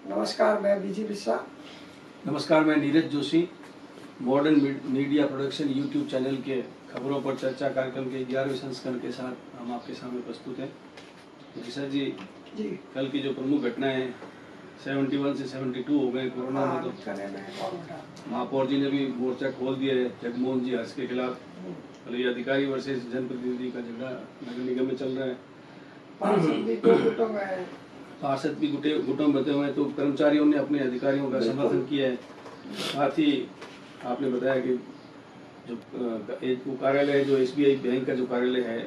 नमस्कार, मैं बीजी बिस्सा। नमस्कार, मैं Neeraj Joshi. Modern media production YouTube channel के खबरों पर चर्चा कार्यक्रम के 11वें संस्करण के साथ हम आपके सामने प्रस्तुत हैं। विशा जी, कल की जो प्रमुख घटनाएं 71 से 72 हो गए कोरोना में, तो महापौर जी ने भी मोर्चा खोल दिया है जगमोहन जी हर्ष के खिलाफ। ये अधिकारी वर्सेस जनप्रतिनिधि का झगड़ा नगर निगम में चल रहा है। पार्षद भी गुटों में बते हुए हैं, तो कर्मचारियों ने अपने अधिकारियों का समर्थन किया है। साथ ही आपने बताया कि जो एक कार्यालय है, जो SBI बैंक का जो कार्यालय है,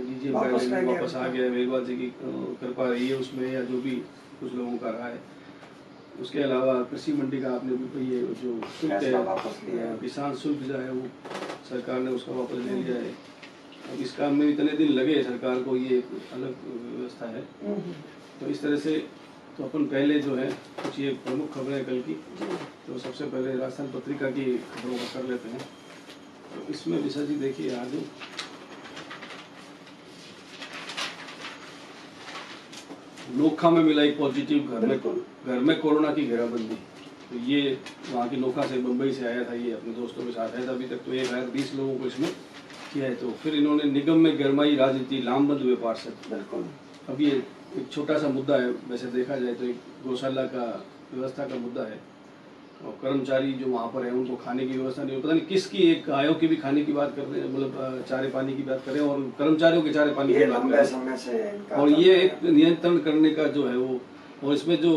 DGM कार्यालय वापस आ गया है। मेघवाल जी की कृपा रही है उसमें, या जो भी कुछ लोगों का रहा है। उसके अलावा कृषि मंडी का आपने भी ये जो शुल्क है, किसान शुल्क जो है, वो सरकार ने उसका वापस ले लिया है। अब इस काम में इतने दिन लगे सरकार को, ये अलग व्यवस्था है। तो इस तरह से तो अपन पहले जो है कुछ ये प्रमुख खबरें कल की, तो सबसे पहले राजस्थान पत्रिका की खबरों को कर लेते हैं। तो इसमें विशा जी देखिए, आज नोखा में मिला एक पॉजिटिव, घर में कोरोना की घेराबंदी। तो ये वहाँ की नोखा से, मुंबई से आया था, ये अपने दोस्तों के साथ आया था। अभी तक तो 1,020 लोगों को इसमें किया है। तो फिर इन्होंने निगम में गरमाई राजनीति, लामबंद हुए पार्षद। अब ये एक छोटा सा मुद्दा है, वैसे देखा जाए तो एक गौशाला का व्यवस्था का मुद्दा है। और कर्मचारी जो वहाँ पर है, उनको खाने की व्यवस्था नहीं, पता नहीं किसकी, एक गायों की भी खाने की बात कर रहे हैं, मतलब चारे पानी की बात करें, और कर्मचारियों के चारे पानी की बात करें। और ये एक नियंत्रण करने का जो है वो, और इसमें जो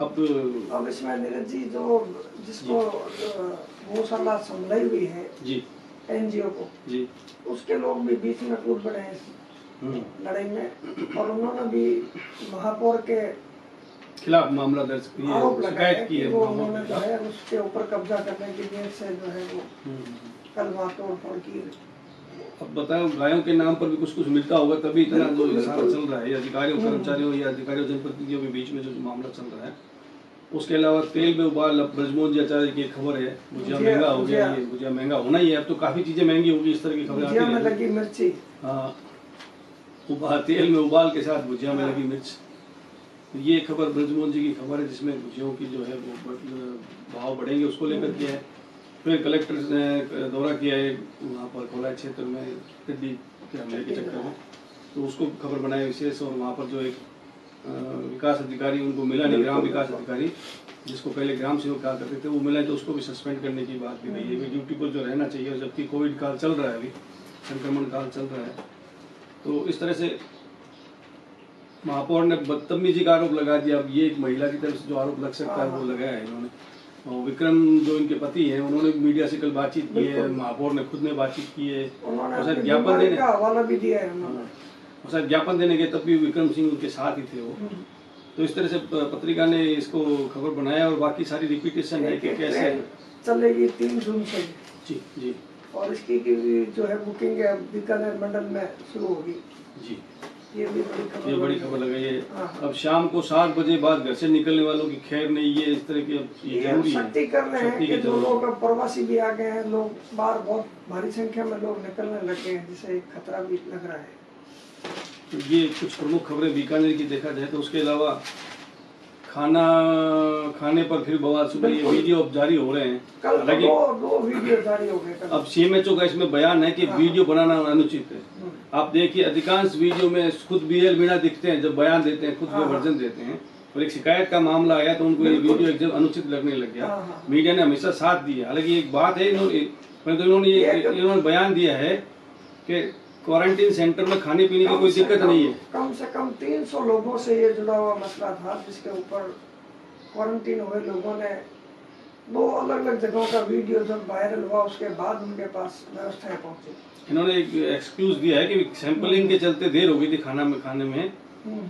अब इसमें नीरज जी, जो जिसको गौशाला संभलाई हुई है जी, NGO को जी, उसके लोग भी बीच में कूद पड़े हैं लड़ाई में। और उन्होंने भी महापौर के खिलाफ मामला दर्ज किया, शिकायत की है। वो उन्होंने जो है उसके ऊपर कब्जा करने की नीयत से जो है वो कल वहाँ तोड़ की। अब बताओ, गायों के नाम पर भी कुछ कुछ मिलता होगा, तभी इतना जो हिसाब चल रहा है अधिकारियों कर्मचारियों या अधिकारियों जनप्रतिनिधियों के बीच में जो मामला चल रहा है। उसके अलावा तेल में उबाल, अब ब्रजमोहन जी आचार्य की खबर है, भुजिया महंगा हो गया। ये भुजिया महंगा होना ही है, अब तो काफी चीजें महंगी होगी, इस तरह की खबर आती है। लगी मिर्ची, हाँ, तेल में उबाल के साथ भुजिया में लगी मिर्च। ये खबर ब्रजमोहन जी की खबर है, जिसमें भुजियों की जो है वो भाव बढ़ेंगे, उसको लेकर के है। फिर कलेक्टर ने दौरा किया है वहाँ पर खोला क्षेत्र में टिड्डी के हमले के चक्कर में, तो उसको खबर बनाया विशेष। और वहाँ पर जो एक विकास अधिकारी उनको मिला नहीं, ग्राम विकास अधिकारी, जिसको पहले ग्राम सेवक कहा करते थे, वो मिला, तो उसको भी सस्पेंड करने की बात भी कही है। ड्यूटी पर जो रहना चाहिए, जबकि कोविड काल चल रहा है, अभी संक्रमण काल चल रहा है। तो इस तरह से महापौर ने बदतमीजी का आरोप लगा दिया। अब ये एक महिला की तरफ से जो आरोप लग सकता है वो लगाया है इन्होंने। और विक्रम जो इनके पति हैं, उन्होंने मीडिया से कल बातचीत की है, महापौर ने खुद ने बातचीत की है, और शायद ज्ञापन देने का हवाला भी दिया है उन्होंने, और शायद ज्ञापन देने के तब भी विक्रम सिंह उनके साथ ही थे वो। तो इस तरह से पत्रिका ने इसको खबर बनाया, और बाकी सारी रिपीटेशन है कि कैसे चलेगी 3 जून से जी जी, और इसकी जो है बुकिंग है बीकानेर मंडल में शुरू होगी जी। ये बड़ी खबर लगाई है। अब शाम को 7 बजे बाद घर से निकलने वालों की खैर नहीं, ये इस तरह की जरूरी है। सख्ती करने हैं कि लोगों का प्रवासी भी आ गए हैं, लोग बाहर बहुत भारी संख्या में लोग निकलने लगे हैं, जिससे खतरा भी लग रहा है। तो ये कुछ प्रमुख खबरें बीकानेर की देखा जाए। तो उसके अलावा खाना खाने पर फिर बवाल सुबह, ये वीडियो अब जारी हो रहे हैं। हालांकि दो वीडियो जारी हो गए। अब CMHO का इसमें बयान है कि वीडियो बनाना अनुचित है। आप देखिए, अधिकांश वीडियो में खुद BL मीणा दिखते हैं, जब बयान देते हैं, खुद में वर्जन देते हैं। और एक शिकायत का मामला आया तो उनको ये वीडियो एकदम अनुचित लगने लग गया। मीडिया ने हमेशा साथ दिया। हालांकि एक बात है, इन्होंने बयान दिया है कि क्वारंटीन सेंटर में खाने पीने की कोई दिक्कत नहीं है। कम से कम 300 लोगों से ये जुड़ा हुआ मसला था, जिसके ऊपर क्वारंटीन हुए लोगों ने 2 अलग-अलग जगहों का वीडियो जब वायरल हुआ, उसके बाद उनके पास व्यवस्थाएं पहुंची। इन्होंने एक एक्सक्यूज दिया है कि सैंपलिंग के चलते देर हो गई थी खाने में,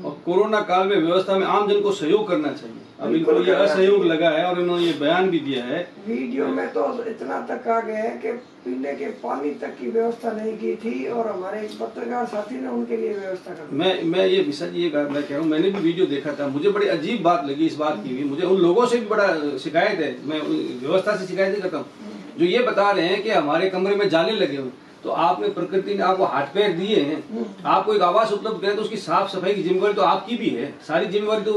और कोरोना काल में व्यवस्था में आम जन को सहयोग करना चाहिए। अब इनको ये असहयोग लगा है, और इन्होंने ये बयान भी दिया है। वीडियो में तो इतना तक आ गया है कि पीने के पानी तक की व्यवस्था नहीं की थी, और हमारे एक पत्रकार साथी ने उनके लिए व्यवस्था कर दी। मैं ये विशा जी, मैं कह रहा हूँ, मैंने भी वीडियो देखा था, मुझे बड़ी अजीब बात लगी इस बात की भी। मुझे उन लोगों से भी बड़ा शिकायत है, मैं व्यवस्था से शिकायत नहीं करता हूँ, जो ये बता रहे हैं कि हमारे कमरे में जाले लगे हुए। तो आपने प्रकृति ने आपको हाथ पैर दिए हैं, आपको एक आवास उपलब्ध करे तो उसकी साफ सफाई की जिम्मेवारी तो आपकी भी है। सारी जिम्मेवारी तो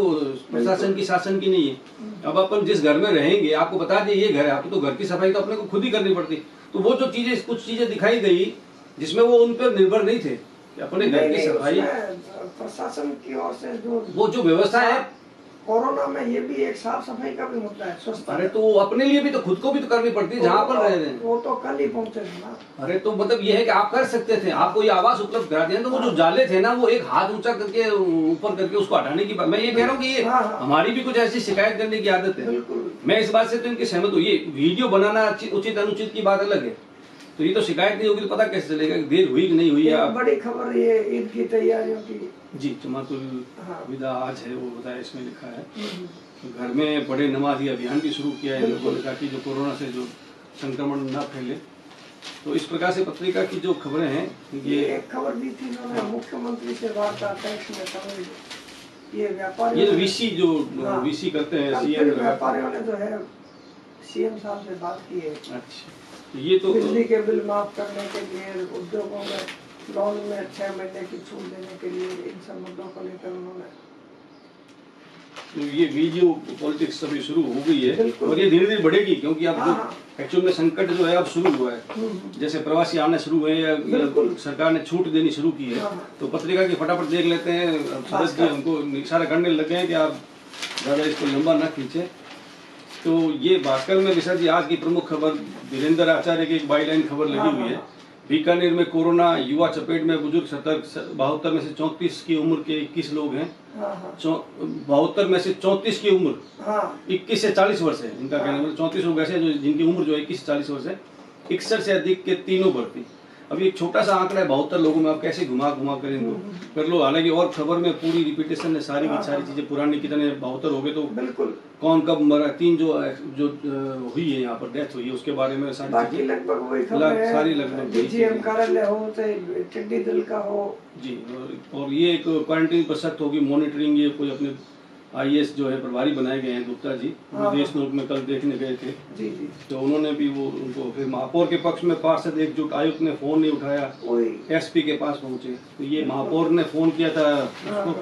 प्रशासन की, शासन की नहीं है। अब अपन जिस घर में रहेंगे, आपको बता दिए ये घर है, आपको तो घर की सफाई तो अपने को खुद ही करनी पड़ती। तो वो जो चीजें, कुछ चीजें दिखाई गई जिसमें वो उन पर निर्भर नहीं थे कि अपने घर की सफाई, प्रशासन की ओर से वो जो व्यवस्था है कोरोना में, ये भी एक साफ सफाई का भी मुद्दा है, स्वच्छता। अरे तो अपने लिए भी तो खुद को भी तो करनी पड़ती है, जहाँ पर रह रहे हैं। वो तो कल ही पहुंचे थे ना। अरे तो मतलब ये है कि आप कर सकते थे, आपको ये आवास उपलब्ध करा दिया, तो वो जो जाले थे ना, वो एक हाथ ऊंचा करके ऊपर करके उसको हटाने की बात, मैं ये कह रहा हूँ कि ये हमारी भी कुछ ऐसी शिकायत करने की आदत है। मैं इस बात से तो इनकी सहमत हूँ। ये वीडियो बनाना उचित अनुचित की बात अलग है, तो ये तो शिकायत नहीं होगी तो पता कैसे चलेगा देर हुई कि नहीं हुई। बड़ी खबर ये ईद की तैयारियों की जी, जमातुल विदा आज है, वो बताया इसमें लिखा है। तो घर में बड़े नमाजी अभियान भी शुरू किया है लोगों ने, ताकि जो कोरोना से जो संक्रमण न फैले। तो इस प्रकार से पत्रिका की जो खबरें हैं, ये एक खबर दी थी उन्होंने, मुख्यमंत्री से वार्ता टैक्स में शामिल, ये व्यापारी, ये जो वीसी जो वीसी करते हैं, सीएम व्यापारियों ने जो है सीएम साहब से बात की है। अच्छा, ये तो बिजली के बिल माफ करने के लिए, उद्योगों में लोन में 6 महीने की छूट देने के लिए, इन सब मुद्दों को लेकर उन्होंने, तो ये वीडियो पॉलिटिक्स अभी शुरू हो गई है और ये धीरे धीरे बढ़ेगी, क्योंकि अब जो एक्चुअल में संकट जो है अब शुरू हुआ है। जैसे प्रवासी आने शुरू हुए या सरकार ने छूट देनी शुरू की है, तो पत्रिका की फटाफट देख लेते हैं। सूरज जी हमको इशारा करने लगे हैं कि आप ज़्यादा इसको लंबा ना खींचे। तो ये भास्कर में विशा जी आज की प्रमुख खबर, वीरेंद्र आचार्य की एक बाईलाइन खबर लगी हुई है। बीकानेर में कोरोना, युवा चपेट में, बुजुर्ग सतर्क। 72 में से 34 की उम्र के 21 लोग हैं। 72 में से 34 की उम्र 21 से 40 वर्ष है इनका कहना है। 34 लोग ऐसे जो जिनकी उम्र जो है 21 से 40 वर्ष है। 61 से अधिक के तीनों भर्ती। अभी एक छोटा सा आंकड़ा है 72 लोगों में, आप कैसे घुमा कर इनको कर लो। हालांकि और खबर में पूरी रिपीटेशन है, सारी की सारी चीजें पुरानी, कितने 72 हो गए तो बिल्कुल कौन कब मरा, 3 जो हुई है यहाँ पर डेथ हुई है उसके बारे में सारी चीजें लगभग वही खबर है। सारी लगभग डीजीएम कार्यालय हो चाहे टिड्डी दल का हो जी। और ये एक क्वारंटीन पर सख्त होगी मॉनिटरिंग। ये कोई अपने आईएएस जो है प्रभारी बनाए गए हैं गुप्ता जी, देशनोक में कल देखने गए थे जी। तो उन्होंने भी वो उनको, फिर महापौर के पक्ष में पार्षद एकजुट, आयुक्त ने फोन नहीं उठाया, एसपी के पास पहुंचे। तो ये महापौर ने फोन किया था उसको।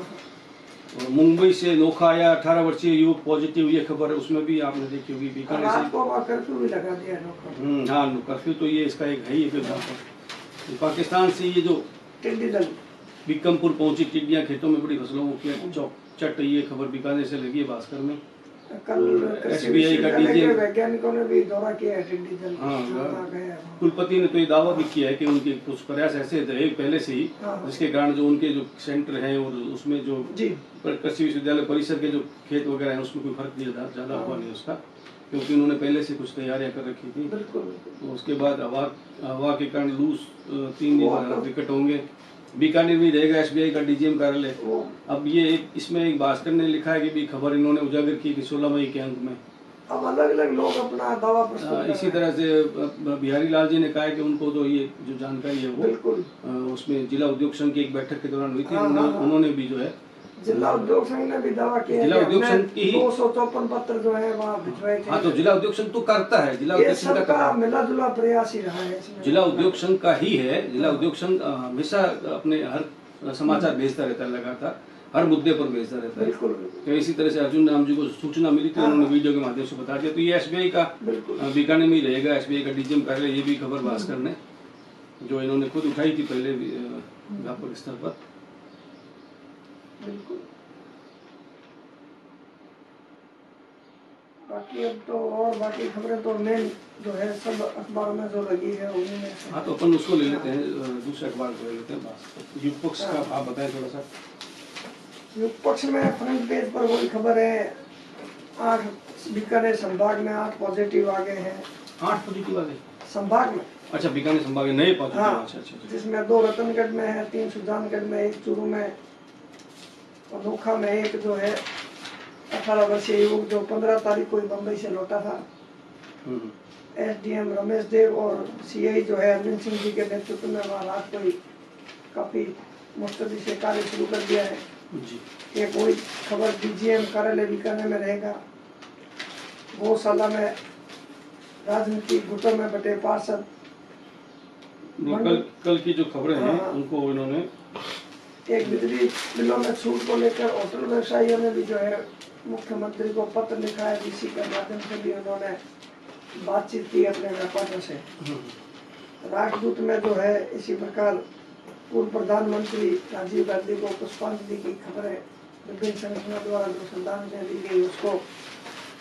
मुंबई से नोखा आया 18 वर्षीय युवक पॉजिटिव, ये खबर है, उसमें भी आपने देखी होगी। बीकानेर से कर्फ्यू भी लगा दिया। हाँ, कर्फ्यू तो ये इसका एक है ही। फिर पाकिस्तान से ये जो टिड्डी दल बीकमपुर पहुंची, टिड्डियां खेतों में बड़ी फसलों को चट, ये खबर बीकानेर से लगी है भास्कर में। कल एसबीआई का डीजीएम वैज्ञानिकों ने भी दौरा किया है टिड्डी दल। कुलपति ने तो ये दावा भी किया है कि उनके कुछ प्रयास ऐसे थे पहले से ही, जिसके कारण जो उनके जो सेंटर हैं और उसमें जो कृषि विश्वविद्यालय परिसर के जो खेत वगैरह हैं उसमें कोई फर्क नहीं ज्यादा हुआ नहीं उसका, क्योंकि उन्होंने पहले से कुछ तैयारियां कर रखी थी। तो उसके बाद हवा के कारण लूज 3 दिन विकट होंगे। बीकानेर में रहेगा एसबीआई का डीजीएम कार्यालय। अब ये इसमें एक भास्कर ने लिखा है कि भी खबर इन्होंने उजागर की कि 16 मई के अंक में अब अलग-अलग लोग अपना दावा प्रस्तुत। इसी तरह से बिहारी लाल जी ने कहा है कि उनको तो ये जो जानकारी है वो उसमें जिला उद्योग संघ की एक बैठक के दौरान हुई थी। उन्होंने भी जो है जिला उद्योग संघ ने भी दावा किया, जिला उद्योग संघ की 254 पत्र जो है वहाँ भिजवाए थे। हाँ, तो जिला उद्योग संघ तो करता है, जिला उद्योग संघ का मिला-जुला प्रयास ही रहा है। जिला उद्योग संघ का ही है। जिला उद्योग संघ हमेशा अपने हर समाचार भेजता रहता है, लगातार हर मुद्दे पर भेजता रहता है। तो इसी तरह से अर्जुन राम जी को सूचना मिली थी, उन्होंने वीडियो के माध्यम से बता दिया। तो ये एसबीआई का बीकानेर में रहेगा, एसबीआई का डीजीएम कार्यालय। ये भी खबर भास्कर ने जो इन्होंने खुद उठाई थी पहले व्यापक स्तर पर। बाकी अब तो और बाकी खबरें तो मेन जो है सब अखबारों में जो लगी है उन्हीं में। हाँ, तो अपन उसको ले लेते हैं, दूसरे अखबार को ले लेते हैं। युग पक्ष का आप बताएं थोड़ा सा। युग पक्ष में फ्रंट पेज पर वही खबर है, 8 बीकानेर संभाग में 8 पॉजिटिव आ गए हैं। 8 पॉजिटिव आ गए संभाग में? अच्छा, बीकानेर संभाग में नए पॉजिटिव। अच्छा, जिसमें 2 रतनगढ़ में है, 3 सुजानगढ़ में, 1 चूरू में और नोखा में एक जो है 18 वर्षीय युवक जो 15 तारीख को बम्बई से लौटा था। एसडीएम रमेश देव और सीआई जो है अरविंद सिंह जी के नेतृत्व में वहाँ रात को ही काफी मुस्तैदी से कार्य शुरू कर दिया है जी। एक वही खबर डीजीएम कार्यालय बीकानेर में रहेगा। गौशाला में राजनीतिक गुटों में बटे पार्षद कल की जो खबरें हैं उनको इन्होंने एक बिजली बिलों में छूट को लेकर होटल व्यवसायियों ने भी जो है मुख्यमंत्री को पत्र लिखा है, इसी के माध्यम से भी उन्होंने बातचीत की अपने व्यापारियों से। राजदूत में जो है इसी प्रकार पूर्व प्रधानमंत्री राजीव गांधी को पुष्पांजलि की खबरें विभिन्न संगठनों द्वारा जो श्रद्धांजलि दी गई उसको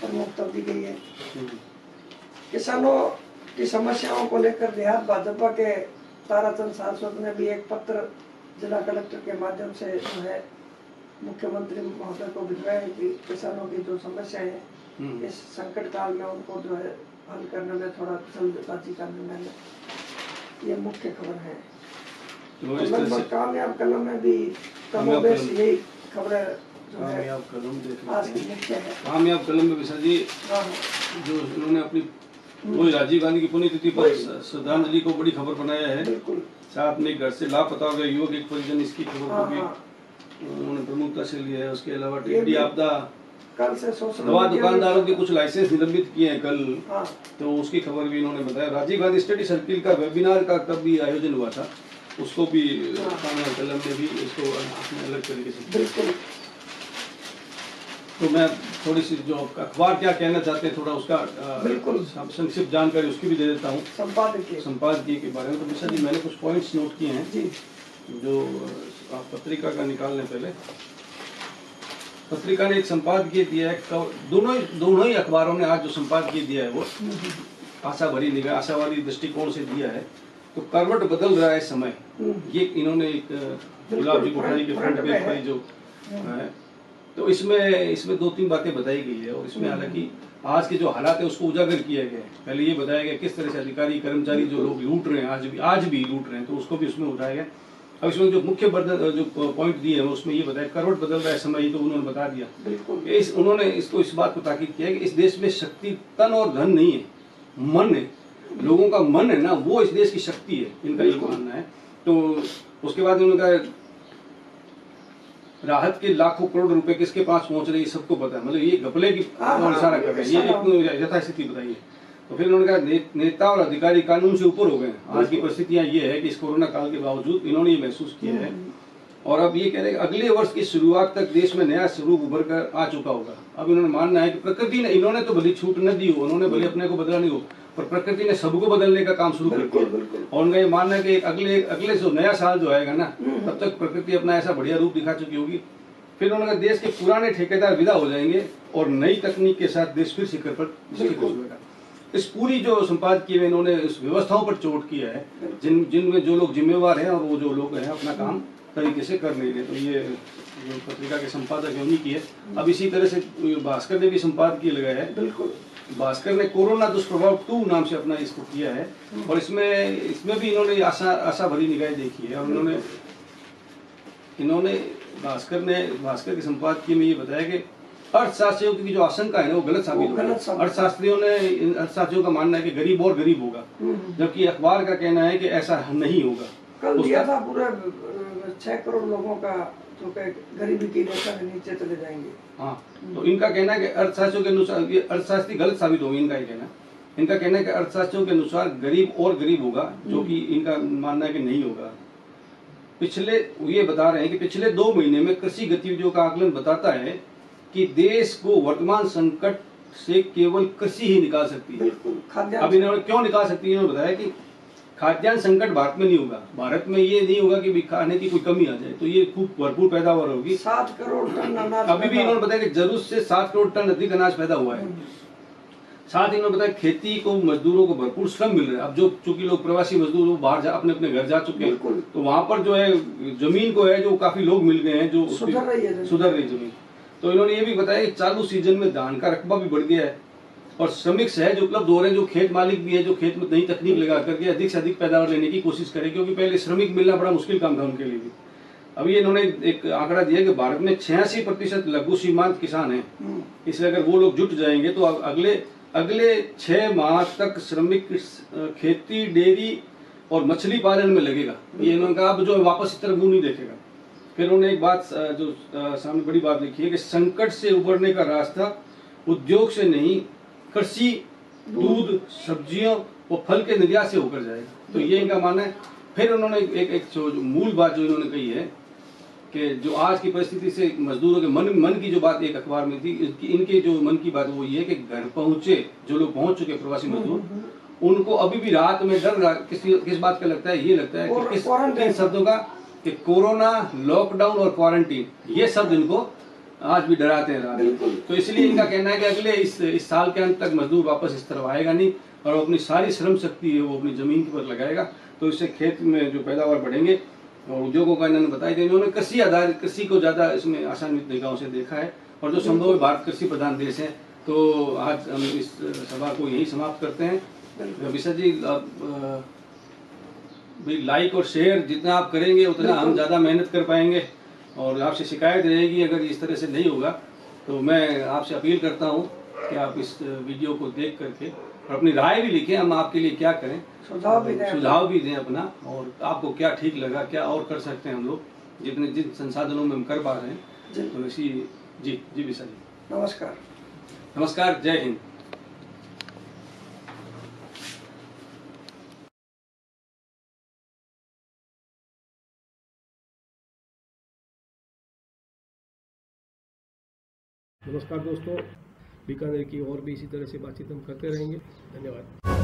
प्रमुखता दी गई है। किसानों की समस्याओं को लेकर देहात भाजपा के ताराचंद सारस्वत ने भी एक पत्र जिला कलेक्टर के माध्यम से जो है मुख्यमंत्री महोदय को भिजवाया है कि किसानों की जो समस्याएं हैं इस संकट काल में उनको जो है हल करने में थोड़ा जल्दबाजी का निर्णय ले। ये मुख्य खबर है। लगभग कामयाब कलम में भी कमोबेश यही खबरें जो है आज की मुख्य है। कामयाब कलम में विशा जी जो इन्होंने अपनी वही राजीव गांधी की पुण्यतिथि पर श्रद्धांजलि को बड़ी खबर बनाया है। बिल्कुल। साथ में घर से लापता हो गए युवक एक परिजन, इसकी खबर को भी उन्होंने प्रमुखता से लिया है। उसके अलावा टिड्डी आपदा, कल से दवा दुकानदारों के कुछ लाइसेंस निलंबित किए हैं कल, तो उसकी खबर भी इन्होंने बताया। राजीव गांधी स्टडी सर्किल का वेबिनार का कब भी आयोजन हुआ था उसको भी कामयाब कलम में भी इसको अलग तरीके से। बिल्कुल। तो मैं थोड़ी सी जो अखबार क्या कहना चाहते हैं थोड़ा उसका बिल्कुल संक्षिप्त जानकारी उसकी भी दे देता हूँ संपादकीय के बारे में। तो विशा जी मैंने कुछ पॉइंट्स नोट किए हैं जी, जो आप पत्रिका का निकालने पहले पत्रिका ने एक संपादकीय दिया है। दोनों ही अखबारों ने आज जो संपादकीय दिया है वो आशा भरी निगाह आशावादी दृष्टिकोण से दिया है। तो करवट बदल रहा है समय, ये इन्होंने एक गुलाब जी कोठारी के फ्रंट पेज पर जो है, तो इसमें 2-3 बातें बताई गई है। और इसमें हालांकि आज के जो हालात है उसको उजागर किया गया है। पहले ये बताया गया किस तरह से अधिकारी कर्मचारी जो लोग लूट रहे हैं आज भी लूट रहे हैं, तो उसको भी उसमें उठाया गया। अब इसमें जो मुख्य जो पॉइंट दिए हैं उसमें ये बताया करवट बदल रहा है समय, तो उन्होंने बता दिया। उन्होंने इसको इस बात को ताकीद किया कि इस देश में शक्ति तन और धन नहीं है, मन है। लोगों का मन है ना, वो इस देश की शक्ति है, इनका ये मानना है। तो उसके बाद उन्होंने कहा राहत के लाखों करोड़ रुपए किसके पास पहुंच रही है सबको पता है, मतलब ये घपले की इशारा कर रहे हैं, ये एक यथास्थिति बताइए। तो फिर उन्होंने कहा नेता और अधिकारी कानून से ऊपर हो गए। आज की परिस्थितियां ये है कि इस कोरोना काल के बावजूद इन्होंने ये महसूस किया है। और अब ये कह रहे हैं अगले वर्ष की शुरुआत तक देश में नया स्वरूप उभर कर आ चुका होगा। अब इन्होंने मानना है कि प्रकृति ने, इन्होंने तो भले छूट न दी हो, उन्होंने भले अपने को बदला नहीं हो, पर प्रकृति ने सबको बदलने का काम शुरू कर दिया। और उनका ये मानना है कि अगले जो नया साल जो आएगा ना, तब तक प्रकृति अपना ऐसा बढ़िया रूप दिखा चुकी होगी। फिर उन्होंने कहा देश के पुराने ठेकेदार विदा हो जाएंगे और नई तकनीक के साथ देश फिर शिखर पर जुड़ेगा। इस पूरी जो संपादकीय में इन्होंने इस व्यवस्थाओं पर चोट किया है, जिनमें जो लोग जिम्मेवार हैं और वो जो लोग हैं अपना काम तरीके से कर नहीं रहे। तो ये जो पत्रिका के संपादक उन्हीं की है। अब इसी तरह से भास्कर ने भी संपादकीय लगाया है। बिल्कुल, भास्कर ने कोरोना दुष्प्रभाव 2 नाम से अपना इसको किया है। और इसमें भी इन्होंने आशा भरी निगाहें देखी है। और इन्होंने भास्कर के संपादकीय में ये बताया कि अर्थशास्त्रियों की जो आशंका है ना वो गलत साबित हो गई। अर्थशास्त्रियों का मानना है कि गरीब और गरीब होगा, जबकि अखबार का कहना है कि ऐसा नहीं होगा। कल दिया था पूरे 6 करोड़ लोगों का जो गरीबी की रेखा के नीचे चले जाएंगे। हाँ, तो इनका कहना है कि अर्थशास्त्रियों के अनुसार ये अर्थशास्त्री गलत साबित होंगे। इनका कहना है कि अर्थशास्त्रियों के अनुसार गरीब और गरीब होगा, जो कि इनका मानना है कि नहीं होगा। ये बता रहे हैं कि पिछले 2 महीने में कृषि गतिविधियों का आकलन बताता है कि देश को वर्तमान संकट से केवल कृषि ही निकाल सकती है। अब इन्होंने क्यों निकाल सकती है, इन्होंने बताया कि खाद्यान्न संकट भारत में नहीं होगा। भारत में ये नहीं होगा कि खाने की कोई कमी आ जाए, तो ये खूब भरपूर पैदावार होगी। 7 करोड़ टन अनाज अभी भी इन्होंने बताया कि जरूरत से 7 करोड़ टन अधिक अनाज पैदा हुआ है। साथ ही इन्होंने बताया खेती को मजदूरों को भरपूर श्रम मिल रहा है। अब जो चूंकि लोग प्रवासी मजदूर बाहर अपने अपने घर जा चुके हैं, तो वहां पर जो है जमीन को है जो काफी लोग मिल गए हैं जो सुधर रही जमीन। तो इन्होंने ये भी बताया कि चालू सीजन में धान का रकबा भी बढ़ गया है और श्रमिक सहज उपलब्ध हो रहे हैं। जो खेत मालिक भी है जो खेत में नई तकनीक लगा करके अधिक से अधिक पैदावार लेने की कोशिश करें, क्योंकि पहले श्रमिक मिलना बड़ा मुश्किल काम था उनके लिए भी। अभी इन्होंने एक आंकड़ा दिया कि भारत में 86% लघु सीमांत किसान हैं। इसलिए अगर वो लोग जुट जाएंगे तो अगले 6 माह तक श्रमिक खेती, डेयरी और मछली पालन में लगेगा। ये इन्होंने कहा अब जो वापस इस तरफ मुंह नहीं देखेगा। फिर उन्होंने एक बात जो सामने बड़ी बात लिखी है कि संकट से उबरने का रास्ता उद्योग से नहीं, कृषि, दूध, सब्जियों वो फल के निर्यात से होकर जाएगा। तो ये इनका मानना है। फिर उन्होंने एक जो मूल बात जो इन्होंने कही है कि जो आज की परिस्थिति से मजदूरों के मन की जो बात एक अखबार में थी, इनके जो मन की बात वो ये है कि घर पहुंचे जो लोग पहुंच चुके प्रवासी मजदूर, उनको अभी भी रात में डर किस बात का लगता है, ये लगता है कि किन शब्दों का, कि कोरोना, लॉकडाउन और क्वारंटीन, ये शब्द इनको आज भी डराते हैं रात। तो इसलिए इनका कहना है कि अगले इस साल के अंत तक मजदूर वापस इस तरफ आएगा नहीं और अपनी सारी श्रम शक्ति है वो अपनी जमीन पर लगाएगा। तो इससे खेत में जो पैदावार बढ़ेंगे और उद्योगों का इन्होंने बताया कि इन्होंने कृषि को ज्यादा इसमें आशान्वित निगाहों से देखा है। और जो संभव है भारत कृषि प्रधान देश है। तो आज हम इस सभा को यही समाप्त करते हैं। विशा जी, लाइक और शेयर जितना आप करेंगे उतना हम ज़्यादा मेहनत कर पाएंगे। और आपसे शिकायत रहेगी अगर इस तरह से नहीं होगा तो मैं आपसे अपील करता हूं कि आप इस वीडियो को देख करके और अपनी राय भी लिखें, हम आपके लिए क्या करें, सुझाव भी दें अपना, और आपको क्या ठीक लगा, क्या और कर सकते हैं हम लोग जिन संसाधनों में हम कर पा रहे हैं। तो इसी जी विशा जी, नमस्कार, जय हिंद। नमस्कार दोस्तों, बीकानेर की और भी इसी तरह से बातचीत हम करते रहेंगे। धन्यवाद।